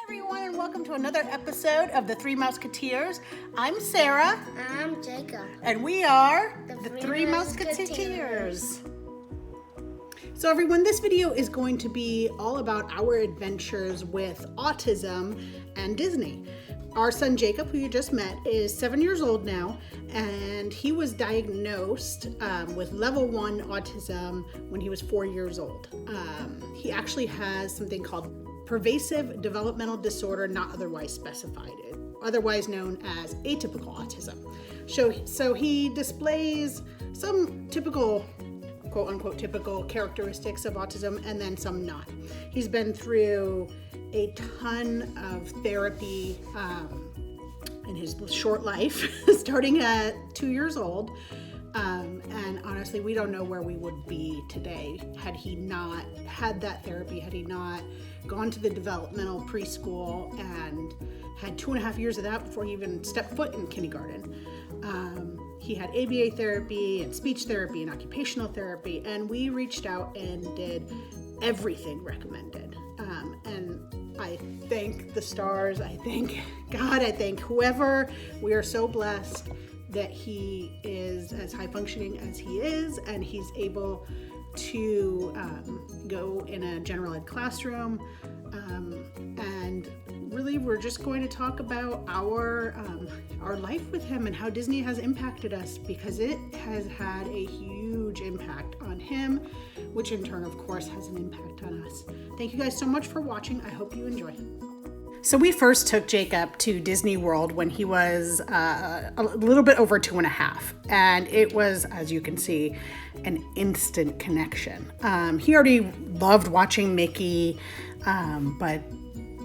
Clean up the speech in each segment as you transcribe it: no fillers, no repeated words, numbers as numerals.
Everyone, and welcome to another episode of the Three Musketeers. I'm Sarah. I'm Jacob. And we are the Three Musketeers. So everyone, this video is going to be all about our adventures with autism and Disney. Our son Jacob, who you just met, is 7 years old now, and he was diagnosed with level 1 autism when he was 4 years old. He actually has something called pervasive developmental disorder not otherwise specified, otherwise known as atypical autism. So he displays some typical, quote unquote, typical characteristics of autism and then some not. He's been through a ton of therapy in his short life, starting at 2 years old. And honestly, we don't know where we would be today had he not had that therapy, had he not gone to the developmental preschool and had 2.5 years of that before he even stepped foot in kindergarten. He had ABA therapy and speech therapy and occupational therapy, and we reached out and did everything recommended. And I thank the stars, I thank God, I thank whoever. We are so blessed that he is as high functioning as he is, and he's able to go in a general ed classroom. And really, we're just going to talk about our life with him and how Disney has impacted us, because it has had a huge impact on him, which in turn, of course, has an impact on us. Thank you guys so much for watching. I hope you enjoy. So we first took Jacob to Disney World when he was a little bit over 2.5. And it was, as you can see, an instant connection. He already loved watching Mickey, but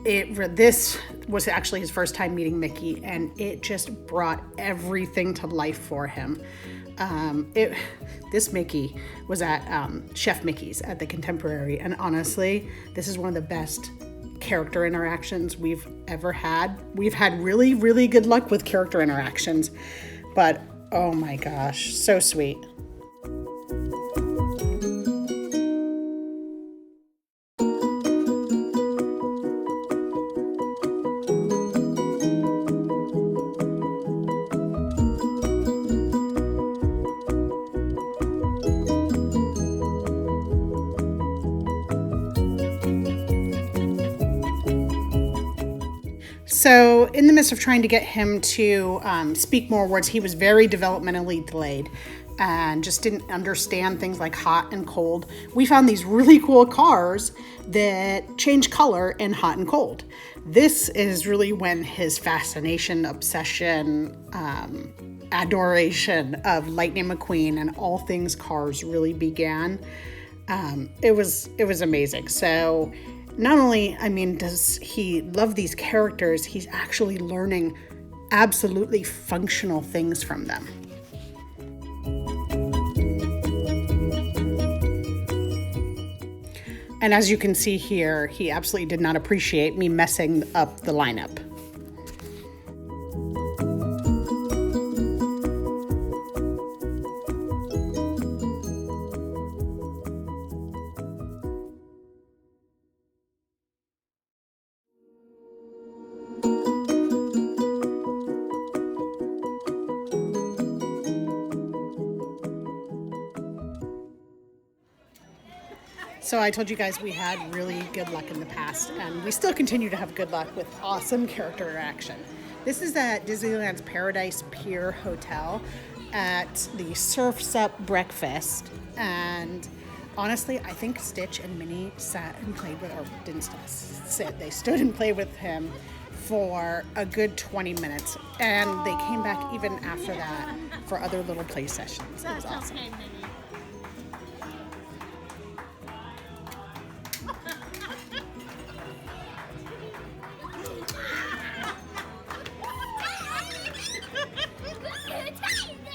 this was actually his first time meeting Mickey, and it just brought everything to life for him. This Mickey was at Chef Mickey's at the Contemporary, and honestly, this is one of the best character interactions we've ever had. We've had really, really good luck with character interactions, but oh my gosh, so sweet. So in the midst of trying to get him to speak more words, he was very developmentally delayed and just didn't understand things like hot and cold. We found these really cool cars that change color in hot and cold. This is really when his fascination, obsession, adoration of Lightning McQueen and all things cars really began. It was amazing. So not only, does he love these characters, he's actually learning absolutely functional things from them. And as you can see here, he absolutely did not appreciate me messing up the lineup. So I told you guys we had really good luck in the past, and we still continue to have good luck with awesome character interaction. This is at Disneyland's Paradise Pier Hotel at the Surf's Up Breakfast, and honestly, I think Stitch and Minnie sat and played with, or didn't sit, they stood and played with him for a good 20 minutes, and they came back even after that for other little play sessions. It was awesome.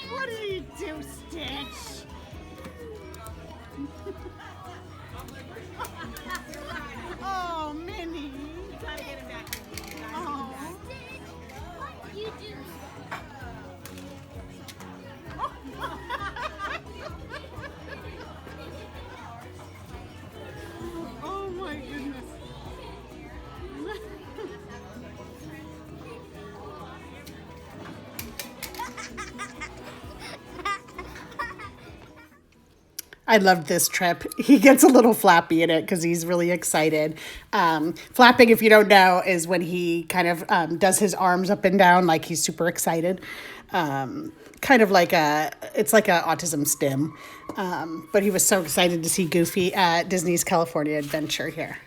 What did he do, Stitch? Oh, Minnie. Gotta get him back. Oh. What you do? I loved this trip. He gets a little flappy in it because he's really excited. Flapping, if you don't know, is when he kind of does his arms up and down like he's super excited. Kind of like it's like a autism stim. But he was so excited to see Goofy at Disney's California Adventure here.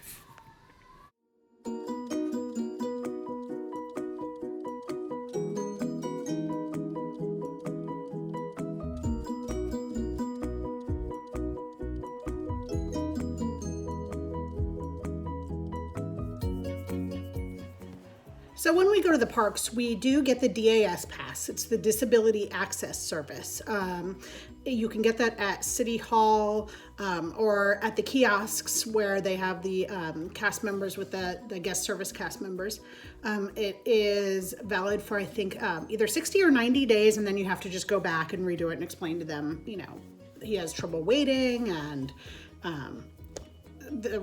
So when we go to the parks, we do get the DAS pass. It's the Disability Access Service. You can get that at City Hall or at the kiosks where they have the cast members with the guest service cast members. It is valid for, I think, either 60 or 90 days, and then you have to just go back and redo it and explain to them, you know, he has trouble waiting and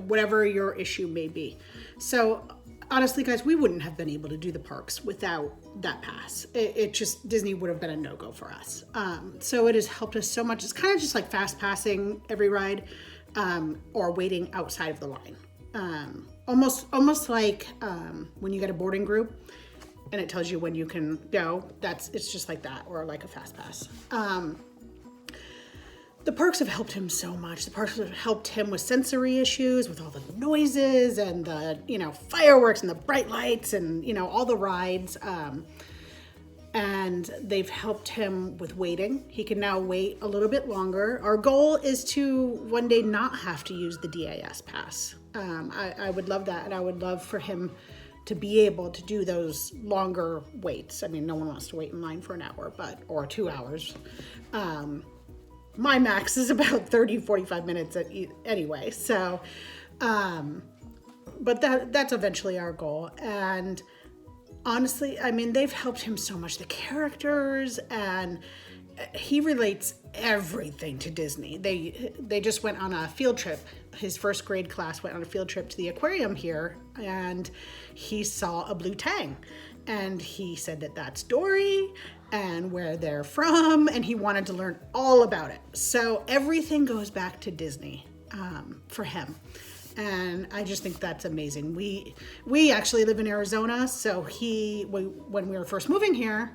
whatever your issue may be. So honestly, guys, we wouldn't have been able to do the parks without that pass. It just, Disney would have been a no-go for us. So it has helped us so much. It's kind of just like fast passing every ride or waiting outside of the line. Almost like when you get a boarding group and it tells you when you can go. It's just like that, or like a fast pass. The parks have helped him so much. The parks have helped him with sensory issues, with all the noises and the, you know, fireworks and the bright lights and, you know, all the rides. And they've helped him with waiting. He can now wait a little bit longer. Our goal is to one day not have to use the DAS pass. I would love that. And I would love for him to be able to do those longer waits. I mean, no one wants to wait in line for an hour, or 2 hours. My max is about 30, 45 minutes anyway. So, but that's eventually our goal. And honestly, I mean, they've helped him so much. The characters, and he relates everything to Disney. They just went on a field trip. His first grade class went on a field trip to the aquarium here, and he saw a blue tang. And he said that that's Dory and where they're from, and he wanted to learn all about it. So everything goes back to Disney for him. And I just think that's amazing. We actually live in Arizona, so when we were first moving here,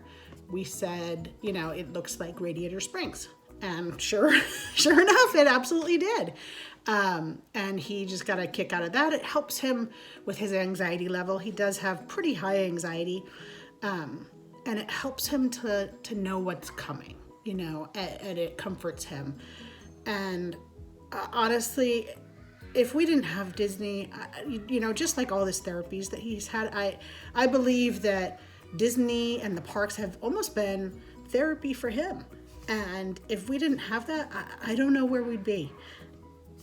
we said, you know, it looks like Radiator Springs. And sure enough, it absolutely did. And he just got a kick out of that. It helps him with his anxiety level. He does have pretty high anxiety. And it helps him to know what's coming, you know, and it comforts him. And honestly, if we didn't have Disney, you know, just like all these therapies that he's had, I believe that Disney and the parks have almost been therapy for him. And if we didn't have that, I don't know where we'd be.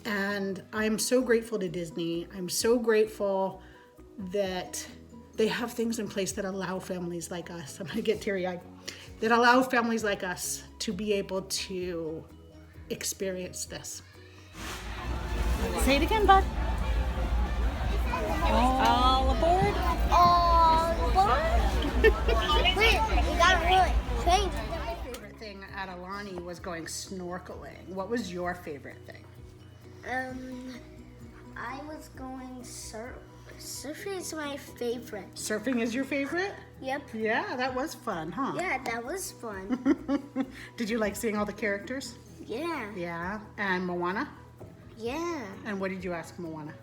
And I'm so grateful to Disney. I'm so grateful that they have things in place that allow families like us, I'm gonna get teary-eyed, that allow families like us to be able to experience this. Say it again, bud. All aboard? All aboard? Wait, you gotta really change. My favorite thing at Alani was going snorkeling. What was your favorite thing? I was going surfing is my favorite. Surfing is your favorite? Yep. Yeah, that was fun, huh? Yeah, that was fun. Did you like seeing all the characters? Yeah. Yeah. And Moana? Yeah. And what did you ask Moana?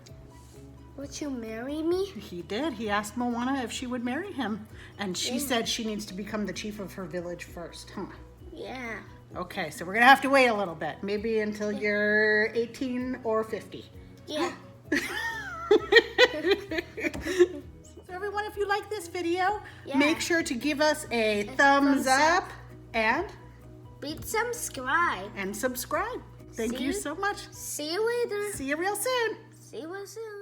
Would you marry me? He did. He asked Moana if she would marry him. And she said she needs to become the chief of her village first, huh? Yeah. Okay, so we're going to have to wait a little bit. Maybe until you're 18 or 50. Yeah. So everyone, if you like this video, Yeah. make sure to give us a thumbs up and subscribe. subscribe. Thank you so much. See you later. See you real soon. See you soon.